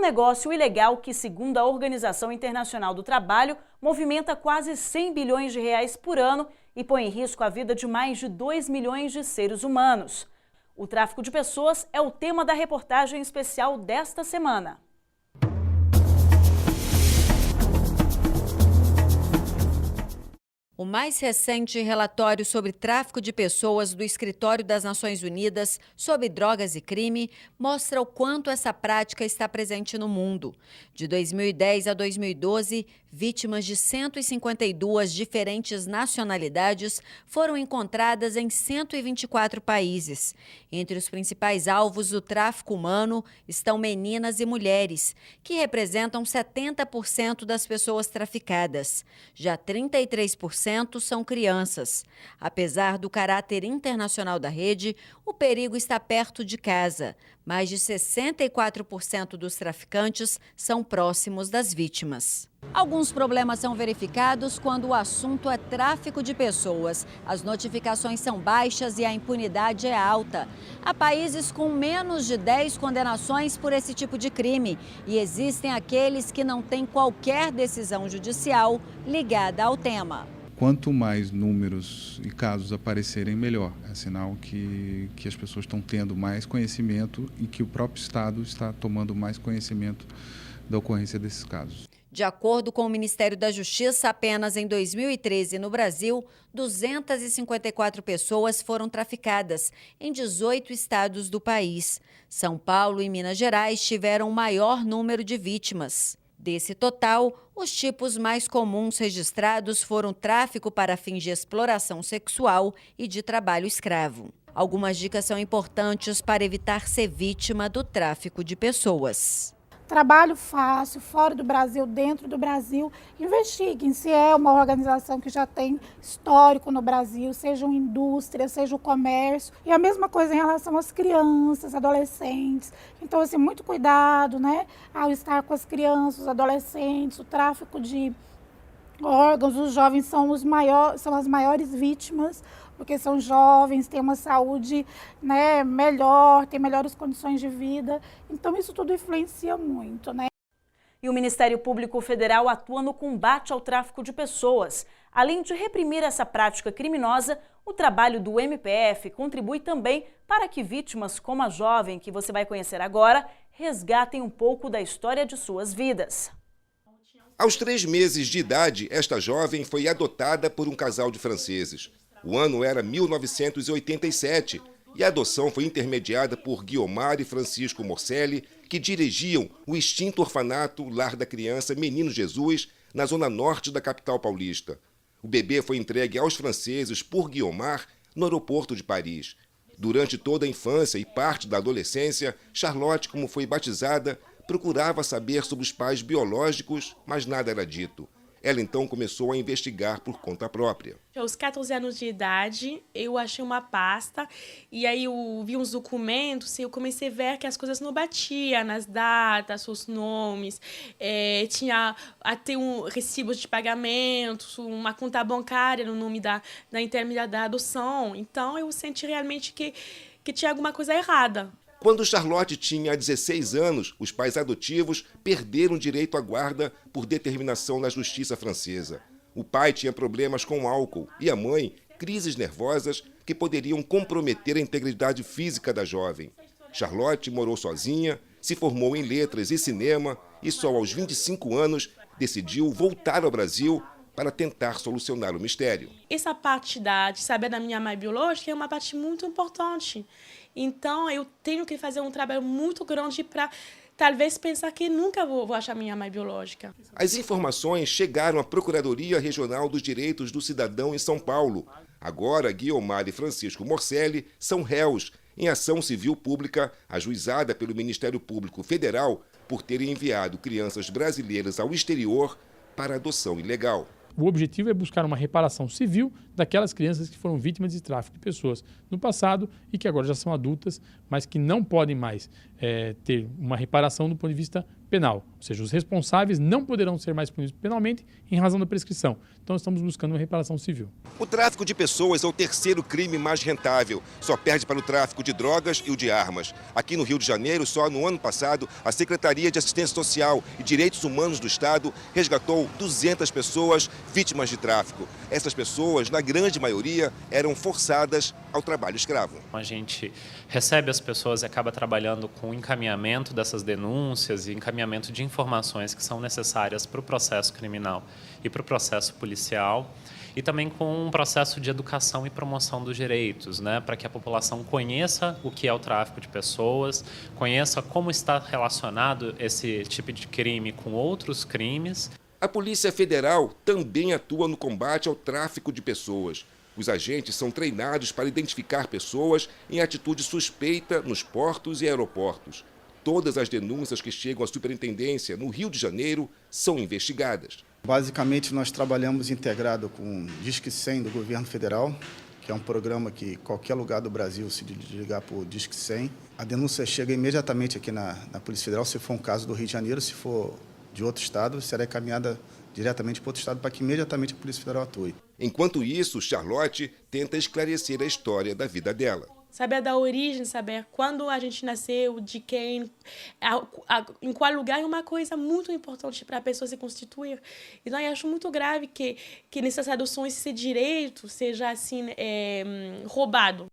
um negócio ilegal que, segundo a Organização Internacional do Trabalho, movimenta quase 100 bilhões de reais por ano e põe em risco a vida de mais de 2 milhões de seres humanos. O tráfico de pessoas é o tema da reportagem especial desta semana. O mais recente relatório sobre tráfico de pessoas do Escritório das Nações Unidas sobre Drogas e Crime mostra o quanto essa prática está presente no mundo. De 2010 a 2012, vítimas de 152 diferentes nacionalidades foram encontradas em 124 países. Entre os principais alvos do tráfico humano estão meninas e mulheres, que representam 70% das pessoas traficadas. Já 33% são crianças. Apesar do caráter internacional da rede, o perigo está perto de casa. Mais de 64% dos traficantes são próximos das vítimas. Alguns problemas são verificados quando o assunto é tráfico de pessoas. As notificações são baixas e a impunidade é alta. Há países com menos de 10 condenações por esse tipo de crime e existem aqueles que não têm qualquer decisão judicial ligada ao tema. Quanto mais números e casos aparecerem, melhor. É sinal que as pessoas estão tendo mais conhecimento e que o próprio Estado está tomando mais conhecimento da ocorrência desses casos. De acordo com o Ministério da Justiça, apenas em 2013, no Brasil, 254 pessoas foram traficadas em 18 estados do país. São Paulo e Minas Gerais tiveram o maior número de vítimas. Desse total, os tipos mais comuns registrados foram tráfico para fins de exploração sexual e de trabalho escravo. Algumas dicas são importantes para evitar ser vítima do tráfico de pessoas. Trabalho fácil, fora do Brasil, dentro do Brasil. Investiguem se é uma organização que já tem histórico no Brasil, seja uma indústria, seja o comércio. E a mesma coisa em relação às crianças, adolescentes. Então, assim, muito cuidado, né, ao estar com as crianças, os adolescentes, o tráfico de órgãos. Os jovens são as maiores vítimas, porque são jovens, têm uma saúde, né, melhor, têm melhores condições de vida. Então, isso tudo influencia muito, né? E o Ministério Público Federal atua no combate ao tráfico de pessoas. Além de reprimir essa prática criminosa, o trabalho do MPF contribui também para que vítimas como a jovem que você vai conhecer agora resgatem um pouco da história de suas vidas. Aos 3 meses de idade, esta jovem foi adotada por um casal de franceses. O ano era 1987 e a adoção foi intermediada por Guiomar e Francisco Morcelli, que dirigiam o extinto orfanato Lar da Criança Menino Jesus, na zona norte da capital paulista. O bebê foi entregue aos franceses por Guiomar no aeroporto de Paris. Durante toda a infância e parte da adolescência, Charlotte, como foi batizada, procurava saber sobre os pais biológicos, mas nada era dito. Ela então começou a investigar por conta própria. Aos 14 anos de idade, eu achei uma pasta e aí eu vi uns documentos e eu comecei a ver que as coisas não batiam nas datas, os nomes, tinha até recibos de pagamentos, uma conta bancária no nome da intermediária da adoção. Então eu senti realmente que tinha alguma coisa errada. Quando Charlotte tinha 16 anos, os pais adotivos perderam o direito à guarda por determinação da justiça francesa. O pai tinha problemas com álcool e a mãe, crises nervosas que poderiam comprometer a integridade física da jovem. Charlotte morou sozinha, se formou em letras e cinema e só aos 25 anos decidiu voltar ao Brasil para tentar solucionar o mistério. Essa parte de saber da minha mãe biológica é uma parte muito importante. Então, eu tenho que fazer um trabalho muito grande para, talvez, pensar que nunca vou achar minha mãe biológica. As informações chegaram à Procuradoria Regional dos Direitos do Cidadão em São Paulo. Agora, Guiomar e Francisco Morcelli são réus em ação civil pública ajuizada pelo Ministério Público Federal por terem enviado crianças brasileiras ao exterior para adoção ilegal. O objetivo é buscar uma reparação civil daquelas crianças que foram vítimas de tráfico de pessoas no passado e que agora já são adultas, mas que não podem mais ter uma reparação do ponto de vista penal, ou seja, os responsáveis não poderão ser mais punidos penalmente em razão da prescrição. Então estamos buscando uma reparação civil. O tráfico de pessoas é o terceiro crime mais rentável, só perde para o tráfico de drogas e o de armas. Aqui no Rio de Janeiro, só no ano passado, a Secretaria de Assistência Social e Direitos Humanos do Estado resgatou 200 pessoas vítimas de tráfico. Essas pessoas, na grande maioria, eram forçadas ao trabalho escravo. A gente recebe as pessoas e acaba trabalhando com o encaminhamento dessas denúncias e encaminhamento de informações que são necessárias para o processo criminal e para o processo policial, e também com um processo de educação e promoção dos direitos, para que a população conheça o que é o tráfico de pessoas, conheça como está relacionado esse tipo de crime com outros crimes. A Polícia Federal também atua no combate ao tráfico de pessoas. Os agentes são treinados para identificar pessoas em atitude suspeita nos portos e aeroportos. Todas as denúncias que chegam à superintendência no Rio de Janeiro são investigadas. Basicamente, nós trabalhamos integrado com o Disque 100 do governo federal, que é um programa que qualquer lugar do Brasil, se ligar para o Disque 100, a denúncia chega imediatamente aqui na Polícia Federal. Se for um caso do Rio de Janeiro, se for de outro estado, será encaminhada diretamente para outro estado para que imediatamente a Polícia Federal atue. Enquanto isso, Charlotte tenta esclarecer a história da vida dela. Saber da origem, saber quando a gente nasceu, de quem, em qual lugar, é uma coisa muito importante para a pessoa se constituir. Então, eu acho muito grave que nessas adoções esse direito seja assim, roubado.